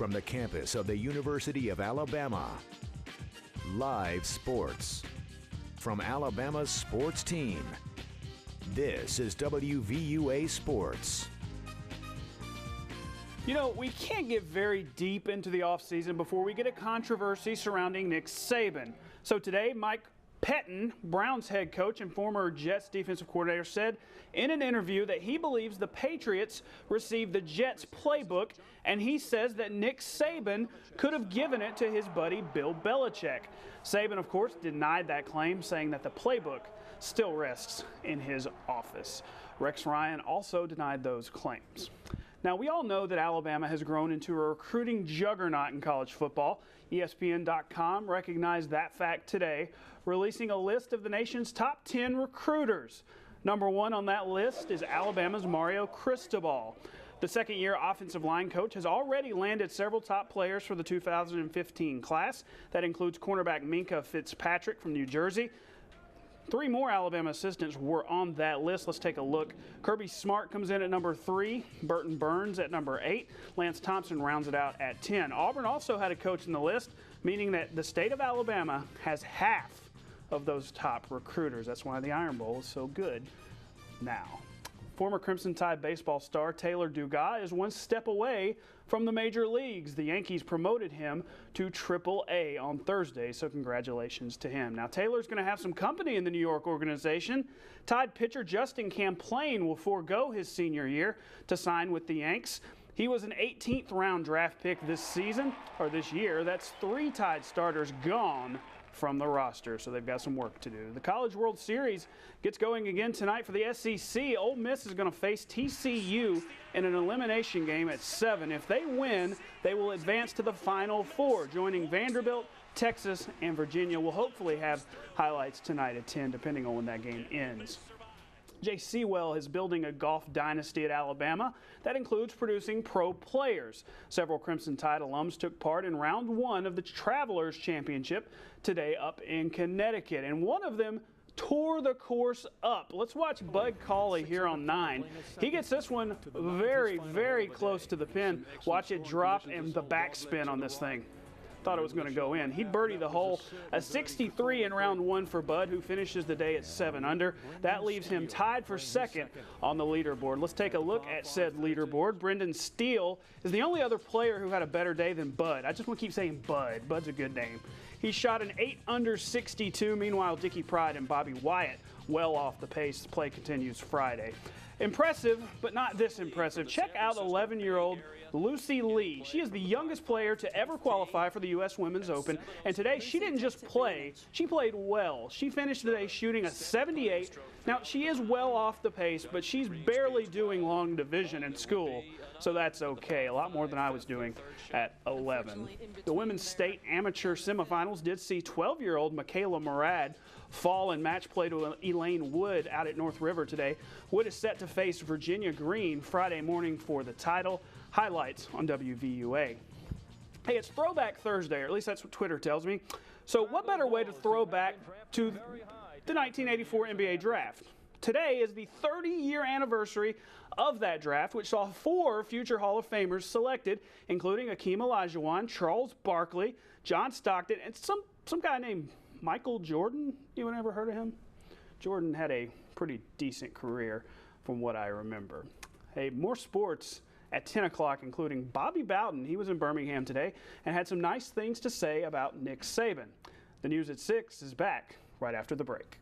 from the campus of the University of Alabama. Live sports from Alabama's sports team. This is WVUA Sports. You know, we can't get very deep into the offseason before we get a controversy surrounding Nick Saban. So today, Mike Pettin, Browns head coach and former Jets defensive coordinator, said in an interview that he believes the Patriots received the Jets playbook, and he says that Nick Saban could have given it to his buddy Bill Belichick. Saban, of course, denied that claim, saying that the playbook still rests in his office. Rex Ryan also denied those claims. Now, we all know that Alabama has grown into a recruiting juggernaut in college football. ESPN.com recognized that fact today, releasing a list of the nation's top 10 recruiters. Number one on that list is Alabama's Mario Cristobal. The second-year offensive line coach has already landed several top players for the 2015 class. That includes cornerback Minkah Fitzpatrick from New Jersey. Three more Alabama assistants were on that list. Let's take a look. Kirby Smart comes in at number 3, Burton Burns at number 8, Lance Thompson rounds it out at 10. Auburn also had a coach in the list, meaning that the state of Alabama has half of those top recruiters. That's why the Iron Bowl is so good now. Former Crimson Tide baseball star Taylor Dugas is one step away from the major leagues. The Yankees promoted him to Triple-A on Thursday, so congratulations to him. Now, Taylor's going to have some company in the New York organization. Tide pitcher Justin Camplain will forego his senior year to sign with the Yanks. He was an 18th round draft pick this year. That's 3 Tide starters gone from the roster, so they've got some work to do. The College World Series gets going again tonight for the SEC. Ole Miss is going to face TCU in an elimination game at 7. If they win, they will advance to the Final Four, joining Vanderbilt, Texas, and Virginia. We'll hopefully have highlights tonight at 10, depending on when that game ends. Jay Sewell is building a golf dynasty at Alabama that includes producing pro players. Several Crimson Tide alums took part in round 1 of the Travelers Championship today up in Connecticut, and one of them tore the course up. Let's watch Bud Cauley here on 9. He gets this one very, very close to the pin. Watch it drop and the backspin on this thing. Thought it was going to go in. He birdied the hole, a 63 in round 1 for Bud, who finishes the day at 7 under. That leaves him tied for second on the leaderboard. Let's take a look at said leaderboard. Brendan Steele is the only other player who had a better day than Bud. I just want to keep saying Bud. Bud's a good name. He shot an 8 under 62. Meanwhile, Dickie Pride and Bobby Wyatt well off the pace. Play continues Friday. Impressive, but not this impressive. Check out 11-year-old Lucy Lee. She is the youngest player to ever qualify for the U.S. Women's Open, and today she didn't just play, she played well. She finished today shooting a 78. Now, she is well off the pace, but she's barely doing long division in school, so that's okay. A lot more than I was doing at 11. The women's state amateur semifinals did see 12-year-old Michaela Murad fall in match play to Elaine Wood out at North River today. Wood is set to face Virginia Green Friday morning for the title. Highlights on WVUA. Hey, it's Throwback Thursday, or at least that's what Twitter tells me. So what better way to throw back to the 1984 NBA draft? Today is the 30-year anniversary of that draft, which saw 4 future Hall of Famers selected, including Akeem Olajuwon, Charles Barkley, John Stockton, and some guy named Michael Jordan. Anyone ever heard of him? Jordan had a pretty decent career from what I remember. Hey, more sports at 10 o'clock, including Bobby Bowden. He was in Birmingham today and had some nice things to say about Nick Saban. The news at 6 is back right after the break.